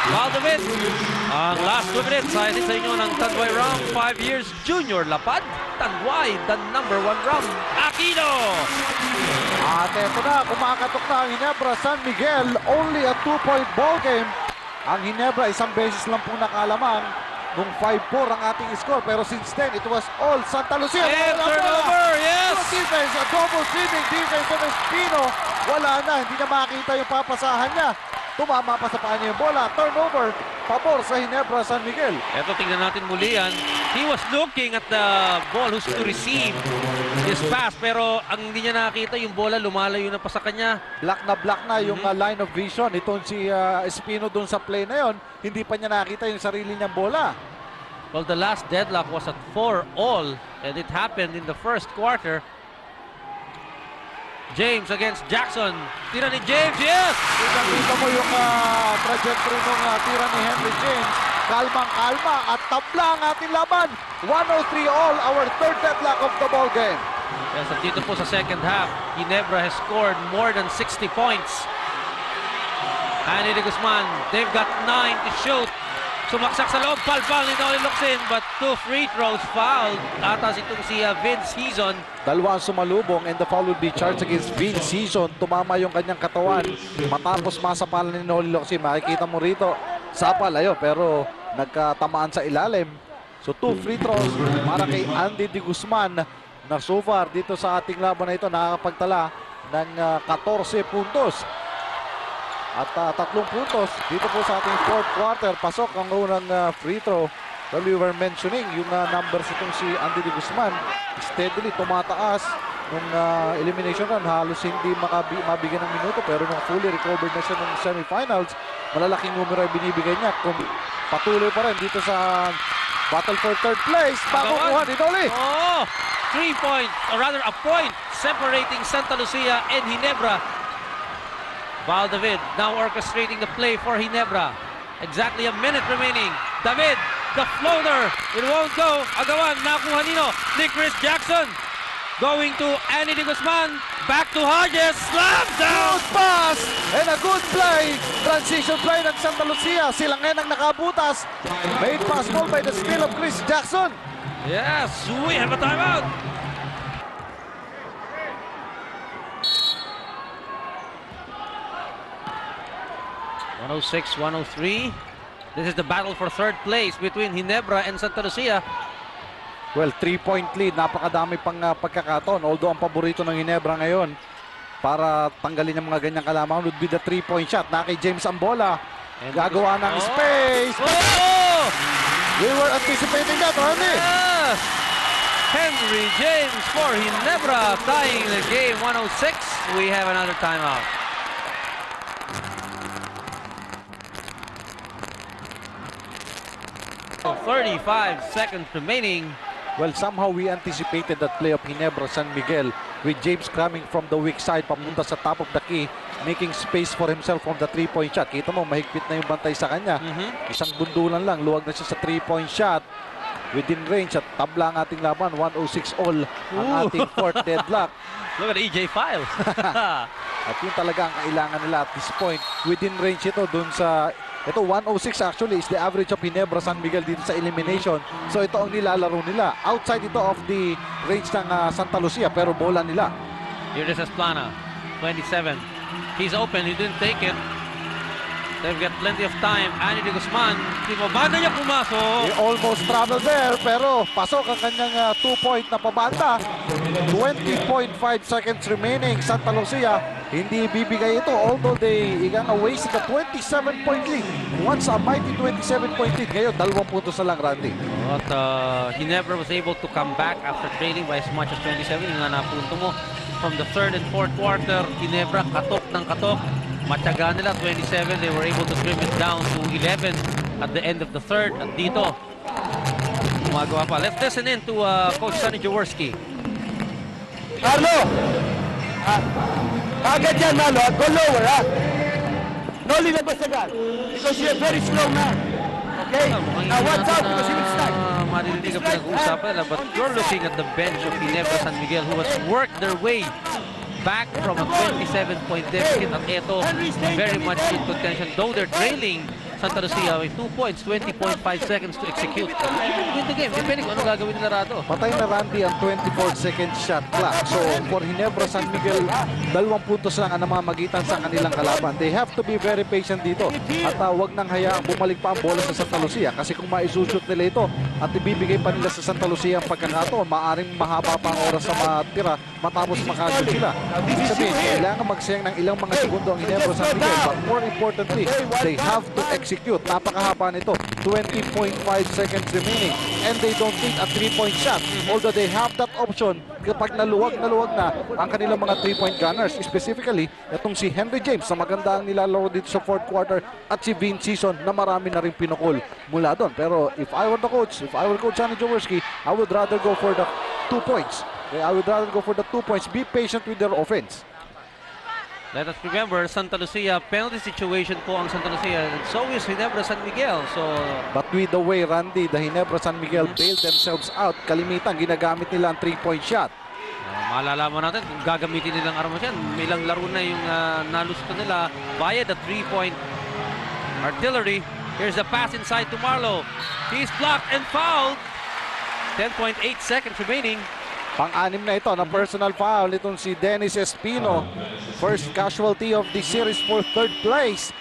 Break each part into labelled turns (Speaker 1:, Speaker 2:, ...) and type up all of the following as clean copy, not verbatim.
Speaker 1: Valdavid, ang last 2 minutes, sa inyo ng Tanduay Rum, 5 years junior lapad. Tanduay, the #1 rum. Aquino!
Speaker 2: At eto na, kumakatok na ang Ginebra San Miguel. Only a 2-point ball game. Ang Ginebra, isang beses lang po nakalamang nung 5-4 ang ating score. Pero since then, it was all Santa Lucia.
Speaker 1: And turnover, yes!
Speaker 2: Good defense, a double sweeping defense ng Espino. Wala na, hindi na makita yung papasahan niya. Tumama pa sa paa niya yung bola. Turnover, pabor sa Ginebra San Miguel.
Speaker 1: Eto, tingnan natin muli yan. He was looking at the ball who's to receive his pass. Pero ang hindi niya nakita, yung bola lumalayo na pa sa kanya.
Speaker 2: Black na yung line of vision. Itong si Espino dun sa play na yon, hindi pa niya nakita yung sarili niyang bola.
Speaker 1: Well, the last deadlock was at 4-all. And it happened in the first quarter. James against Jackson. Tira ni James, yes!
Speaker 2: Kita mo yung trajectory ng tira ni Henry James. Kalmang-kalma at tabla ang ating laban. 103-all, our third deadlock of the ball game.
Speaker 1: Yes, at dito po sa second half, Ginebra has scored more than 60 points. Andy de Guzman, they've got 9 to shoot. Sumaksak sa loob, palpal ni Noli Locsin, but 2 free throws fouled. Atas itong si Vince Season.
Speaker 2: Dalawa ang sumalubong and the foul would be charged against Vince Season. Tumama yung kanyang katawan matapos masapalan ni Noli Locsin. Makikita mo rito, sapal ayo pero nagkatamaan sa ilalim. So 2 free throws para kay Andy de Guzman na so far dito sa ating laban na ito nakakapagtala ng 14 puntos. At 3 puntos dito po sa ating fourth quarter. Pasok ang unang free throw. Well, we were mentioning yung numbers itong si Andy de Guzman. Steadily tumataas nung elimination run. Halos hindi mabigyan ng minuto. Pero nung fully recovered na siya ng semifinals, malalaking numero ay binibigay niya. Kung patuloy pa rin dito sa battle for third place. Makukuha ni Noli.
Speaker 1: Oh, 3 point, or rather a point separating Santa Lucia and Ginebra. Valdavid now orchestrating the play for Ginebra. Exactly a minute remaining. David, the floater. It won't go. Agawan, nakuha nino. Ni Chris Jackson. Going to Andy de Guzman. Back to Hodges. Slam down.
Speaker 2: Good pass and a good play. Transition play ng Santa Lucia. Sila ngayon ang nakabutas. Made possible by the skill of Chris Jackson.
Speaker 1: Yes, we have a timeout. (106-103). This is the battle for third place between Ginebra and Santa Lucia.
Speaker 2: Well, 3-point lead. Napakadami pang pagkakataon. Although ang paborito ng Ginebra ngayon para tanggalin ang mga ganyang kalamangan would be the 3-point shot. Na kay James ang bola. Gagawa ng space.
Speaker 1: Oh!
Speaker 2: We were anticipating that, Randy.
Speaker 1: Yes! Henry James for Ginebra tying the game 106. We have another timeout. So 35 seconds remaining.
Speaker 2: Well, somehow we anticipated that play of Ginebra San Miguel with James coming from the weak side papunta sa top of the key, making space for himself from the 3-point shot. Kita mo, mahigpit na yung bantay sa kanya. Isang bundulan lang, luwag na siya sa 3-point shot. Within range at tabla ang ating laban, 106-all ang ating fourth deadlock.
Speaker 1: Look at EJ File.
Speaker 2: At yun talaga ang kailangan nila at this point. Within range ito dun sa... Ito, 106 actually is the average of Ginebra San Miguel dito sa elimination. So ito ang nilalaro nila. Outside ito of the range ng Santa Lucia pero bola nila.
Speaker 1: Here is Esplana, 27. He's open, he didn't take it. They've got plenty of time. Andy de Guzman, bago niya pumasok.
Speaker 2: He almost traveled there pero pasok ang kanyang 2-point na pabanda. 20.5 seconds remaining. Santa Lucia hindi bibigay ito although they wasted a 27-point lead. Once a mighty 27-point lead. Ngayon, 2 puntos na lang, Randy.
Speaker 1: But Ginebra was able to come back after trailing by as much as 27. Yung nga napunto mo from the third and fourth quarter. Ginebra katok ng katok. Matyaga nila, 27. They were able to trim it down to 11 at the end of the third. At dito, gumagawa pa. Let's listen in to Coach Sonny Jaworski.
Speaker 3: Carlo! Agad yan, Malo. Go lower, ha? Noli labas agad. Because you're a very slow man. Okay? Now watch out because he will start.
Speaker 1: Maririnig ang pinag-uusapan nila. But you're looking at the bench of Ginebra San Miguel who has worked their way back from a 27-point deficit. At ito, very much in contention. Though they're trailing Santa Lucia with 2 points, 20.5 seconds to execute. Win the game, depending kung ano gagawin nila Rado.
Speaker 2: Patay na Randy ang 24-second shot clock. So for Ginebra San Miguel, 2 puntos lang ang namamagitan sa kanilang kalaban. They have to be very patient dito. At wag nang hayaang bumalik pa ang bola sa Santa Lucia. Kasi kung maisushoot nila ito at ibibigay pa nila sa Santa Lucia ang pagkakataon, maaring mahaba pa ang oras sa matira matapos makashoot sila. Ibig sabihin, kailangan magsayang ng ilang mga segundo ang Ginebra San Miguel. But more importantly, they have to execute. Napakahaba nito. 20.5 seconds remaining. And they don't need a 3-point shot. Although they have that option kapag naluwag na ang kanilang mga 3-point gunners. Specifically, itong si Henry James na maganda ang nilalaro dito sa fourth quarter at si Vince Season na marami na rin pinukol mula doon. Pero if I were Coach Johnny Jaworski, I would rather go for the 2 points. Okay, I would rather go for the 2 points. Be patient with their offense.
Speaker 1: Let us remember, Santa Lucia, penalty situation po ang Santa Lucia. And so is Ginebra San Miguel. So,
Speaker 2: But with the way, Randy, the Ginebra San Miguel bailed themselves out, kalimitan ginamit nila ang 3-point shot.
Speaker 1: malalaman natin kung gagamitin nilang armas yan. Ilang laro na yung nalusto nila via the 3-point artillery. Here's the pass inside to Marlo. He's blocked and fouled. 10.8 seconds remaining.
Speaker 2: Pang-anim na ito na personal foul itong si Dennis Espino. First casualty of the series for third place.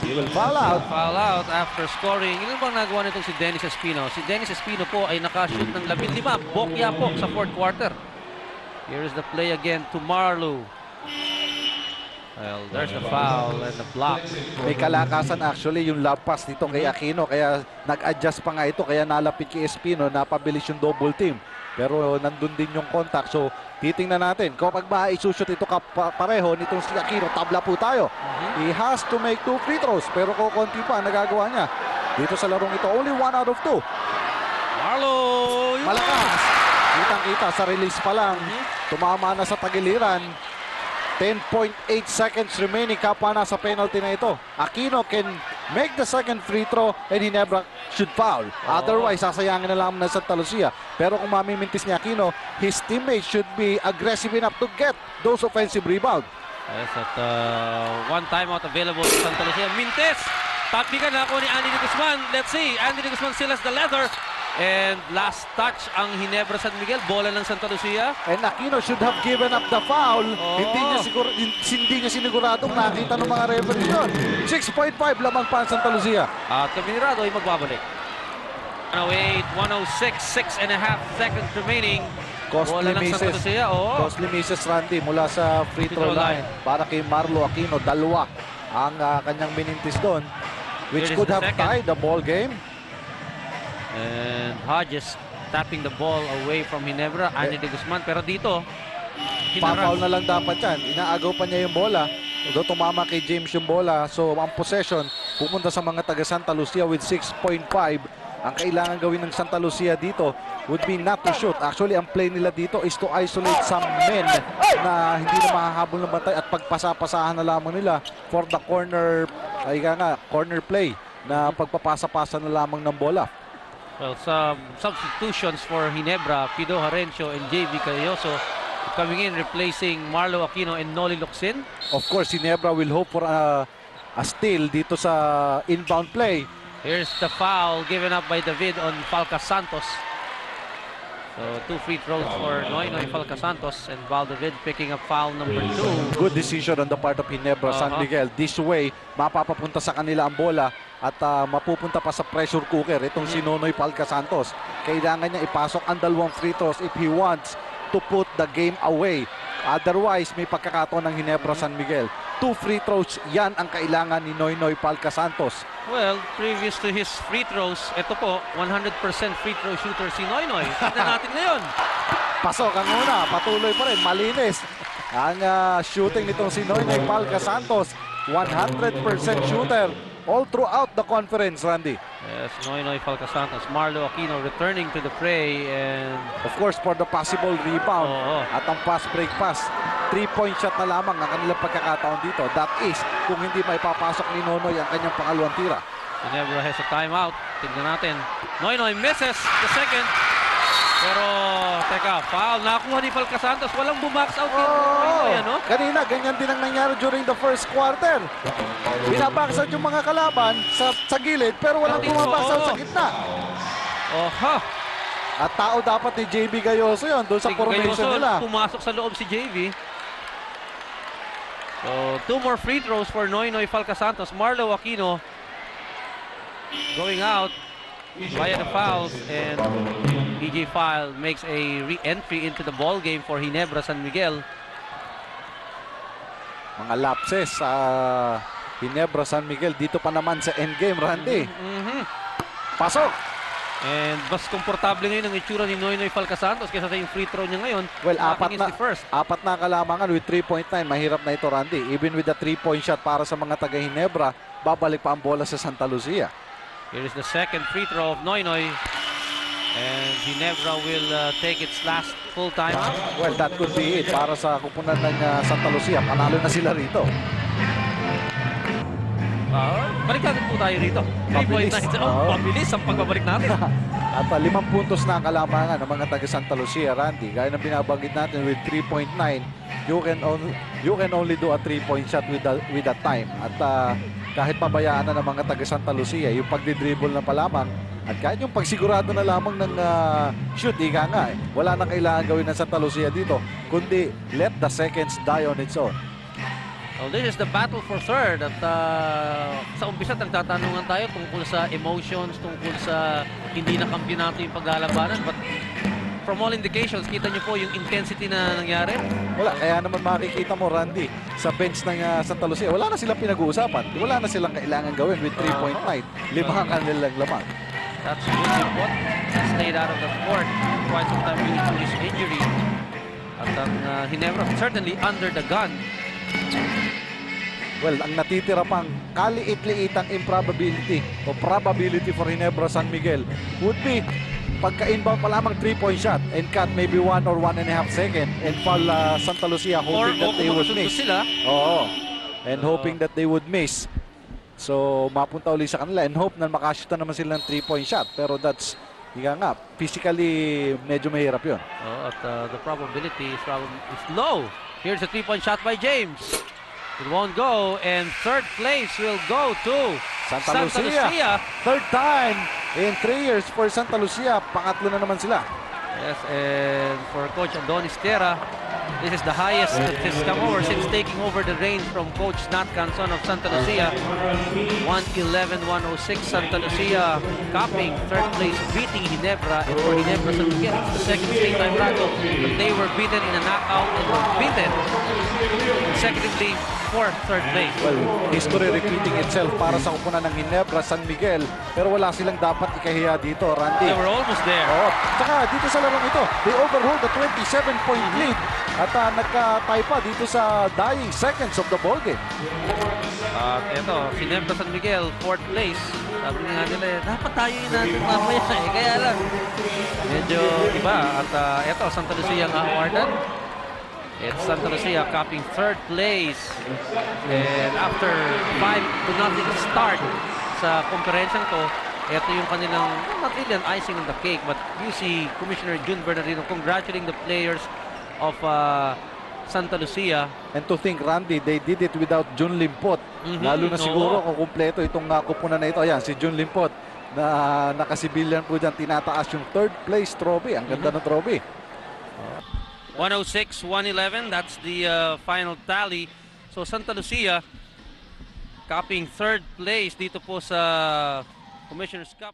Speaker 2: He will foul out.
Speaker 1: Foul out after scoring. Ilan bang nagawa nitong si Dennis Espino? Si Dennis Espino po ay nakashoot ng 15. Bokya po sa fourth quarter. Here is the play again to Marlo. Well, there's the foul and the block.
Speaker 2: May kalakasan actually yung lob pass dito kay Aquino. Kaya nag-adjust pa nga ito. Kaya nalapit kay Espino. Napabilis yung double team. Pero nandun din yung contact. So titingnan natin. Kapag ba isushoot ito pareho nitong si Aquino, tabla po tayo. He has to make 2 free throws. Pero konti pa nagagawa niya. Dito sa larong ito, only 1 out of 2.
Speaker 1: Marlo!
Speaker 2: Malakas. Kitang-kita sa release pa lang. Tumama na sa tagiliran. 10.8 seconds remaining. Kapwa na sa penalty na ito. Aquino can make the second free throw and Ginebra should foul. Otherwise, sasayangin na lang ng Santa Lucia. Pero kung mamimintis ni Aquino, his teammates should be aggressive enough to get those offensive rebound.
Speaker 1: Yes, at one timeout available to Santa Lucia. Mintes! Taktika na ako ni Andy de Guzman. Let's see. Andy de Guzman still has the leather. And last touch ang Ginebra San Miguel. Bola ng Santa Lucia.
Speaker 2: And Aquino should have given up the foul. Hindi niya siniguradong nakita ng mga referee yun. 6.5 lamang pa ang Santa Lucia.
Speaker 1: At Caminirado ay magbabalik. 106, 6.5 seconds remaining.
Speaker 2: Costly
Speaker 1: Bola ng Santa
Speaker 2: misses.
Speaker 1: Lucia.
Speaker 2: Costly misses Randy mula sa free throw line. Para kay Marlo Aquino, 2 ang kanyang minintis doon. Which
Speaker 1: Here is
Speaker 2: could
Speaker 1: the
Speaker 2: have
Speaker 1: second.
Speaker 2: tied the ball game.
Speaker 1: And Hodges tapping the ball away from Ginebra. Andy de Guzman. Pero dito,
Speaker 2: Pa-foul na lang dapat yan. Inaagaw pa niya yung bola. Although tumama kay James yung bola. So ang possession pupunta sa mga taga Santa Lucia with 6.5. Ang kailangan gawin ng Santa Lucia dito would be not to shoot. Actually, ang play nila dito is to isolate some men na hindi na makahabol ng bantay at pagpasa-pasahan na lamang nila for the corner, corner play na pagpapasa-pasa na lamang ng bola.
Speaker 1: well, some substitutions for Ginebra. Pido Harencio and JV Cayoso coming in, replacing Marlo Aquino and Noli Locsin.
Speaker 2: Of course, Ginebra will hope for a steal dito sa inbound play.
Speaker 1: Here's the foul given up by David on Falca Santos. So 2 free throws for Noynoy Falca Santos, and Val David picking up foul number 2.
Speaker 2: Good decision on the part of Ginebra San Miguel. This way, mapapapunta sa kanila ang bola at mapupunta pa sa pressure cooker. Itong si Nonoy Falca Santos. Kailangan niya ipasok ang 2 free throws if he wants to put the game away. Otherwise, may pagkakataon ng Ginebra San Miguel. 2 free throws, yan ang kailangan ni Noynoy Falca Santos.
Speaker 1: Well, previous to his free throws, ito po, 100% free throw shooter si Noynoy. Tignan natin ngayon.
Speaker 2: Pasok ang una, patuloy pa rin, malinis. Ang shooting nitong si Noynoy Falca Santos, 100% shooter all throughout the conference, Randy.
Speaker 1: Yes, Noynoy Falca Santos. Marlo Aquino returning to the fray, and
Speaker 2: Of course, for the possible rebound at ang pass break pass. 3-point shot na lamang ang kanilang pagkakataon dito. That is, kung hindi may papasok ni Nonoy ang kanyang pangalawang tira.
Speaker 1: Ginebra has a timeout. Tignan natin. Noynoy misses the second. Pero, teka, foul. Nakakuha ni Falca Santos. Walang bumax out kay
Speaker 2: Oh,
Speaker 1: Noynoy, ano?
Speaker 2: kanina, ganyan din ang nangyari during the first quarter. Binabaksan yung mga kalaban sa gilid, pero walang
Speaker 1: Pero
Speaker 2: bumabaksan
Speaker 1: oo.
Speaker 2: sa gitna.
Speaker 1: Oha!
Speaker 2: At tao dapat ni JB Gayoso yun, doon sa
Speaker 1: Si
Speaker 2: formation
Speaker 1: Gayoso,
Speaker 2: nila.
Speaker 1: pumasok sa loob si JV. So, 2 more free throws for Noynoy Falca Santos. Marlo Aquino going out via the fouls, and DJ File makes a re-entry into the ball game for Ginebra San Miguel.
Speaker 2: Mga lapses sa Ginebra San Miguel. Dito pa naman sa endgame, Randy.
Speaker 1: Mhm.
Speaker 2: Pasok!
Speaker 1: And mas komportable ngayon ang itsura ni Noynoy Falca Santos kaysa sa yung free throw niya ngayon.
Speaker 2: Well,
Speaker 1: Knocking is the first.
Speaker 2: apat na kalamangan with 3.9. Mahirap na ito, Randy. Even with the 3-point shot para sa mga taga Ginebra, babalik pa ang bola sa Santa Lucia.
Speaker 1: Here is the second free throw of Noynoy. And Ginebra will take its last full timeout.
Speaker 2: Well, that could be it para sa kupunan ng Santa Lucia. Panalo na sila rito.
Speaker 1: Balik natin po tayo rito. 3.9.
Speaker 2: Oo.
Speaker 1: Mabilis ang pagbabalik natin.
Speaker 2: At 5 puntos na ang kalamangan ng mga taga Santa Lucia, Randy. Gaya ng binabanggit natin with 3.9, you can only do a 3-point shot with that time. At kahit pabayaan na ng mga taga Santa Lucia, yung pagdidribble na pa lamang, at kahit yung pagsigurado na lamang ng shoot, ika nga, wala na kailangan gawin ng Santa Lucia dito, kundi let the seconds die on its own.
Speaker 1: Well, this is the battle for third. At sa umpisa, nagtatanungan tayo tungkol sa emotions, tungkol sa hindi na kampyonato yung paglalabanan. But from all indications, kita nyo po yung intensity na nangyari.
Speaker 2: Wala, kaya naman makikita mo, Randy, sa bench ng Santa Lucia, wala na silang pinag-uusapan. Wala na silang kailangan gawin with 3.9. 5 ang kanilang lamang.
Speaker 1: That's really what stayed out of the court quite some time due to his injury. At ang Ginebra certainly under the gun.
Speaker 2: Well, ang natitira pang kaliit-liitang improbability o probability for Ginebra San Miguel would be pagka-inbound pa lamang 3-point shot and cut maybe 1 or 1.5 second and foul Santa Lucia
Speaker 1: Or
Speaker 2: hoping that they would
Speaker 1: kung
Speaker 2: miss.
Speaker 1: sila,
Speaker 2: Oo. And hoping that they would miss. So, mapunta uli sa kanila and hope na makashoota naman sila ng 3-point shot. Pero that's, higa nga, physically medyo mahirap yun.
Speaker 1: at the probability is low. Here's a 3-point shot by James. It won't go, and third place will go to
Speaker 2: Santa Lucia. Third time in 3 years for Santa Lucia. Pangatlo na naman sila.
Speaker 1: Yes, and for Coach Adonis Terra, this is the highest that has come over since taking over the reins from Coach Nat Canson of Santa Lucia. 111-106, Santa Lucia copying third place, beating Ginebra. And for Ginebra San Miguel, it's the second straight time battle, but they were beaten in a knockout and were beaten consecutively for third place.
Speaker 2: Well, history repeating itself para sa kupunan ng Ginebra San Miguel. Pero wala silang dapat ikahiya dito, Randy.
Speaker 1: They were almost there.
Speaker 2: Oo. Tsaka dito sa larong ito, they overhold the 27-point lead at nagka-tie pa dito sa dying seconds of the ballgame.
Speaker 1: At ito, Ginebra San Miguel, fourth place. Sabi nga nila, dapat tayo yun natin mamaya eh. Kaya lang, medyo iba. At ito, Santa Lucia nga awardan. It's Santa Lucia copying third place. And after 5-0 start sa komperensyang to, ito yung kanilang, not really an icing on the cake, but you see Commissioner Jun Bernardino congratulating the players of Santa Lucia.
Speaker 2: And to think, Randy, they did it without Jun Limpot. Lalo na siguro kung kumpleto itong kupunan na ito. Ayan, si Jun Limpot na nakasibilyan po dyan, tinataas yung third place trophy. Ang ganda ng trophy.
Speaker 1: 106-111, that's the final tally. So Santa Lucia copying third place dito po sa Commissioner's Cup.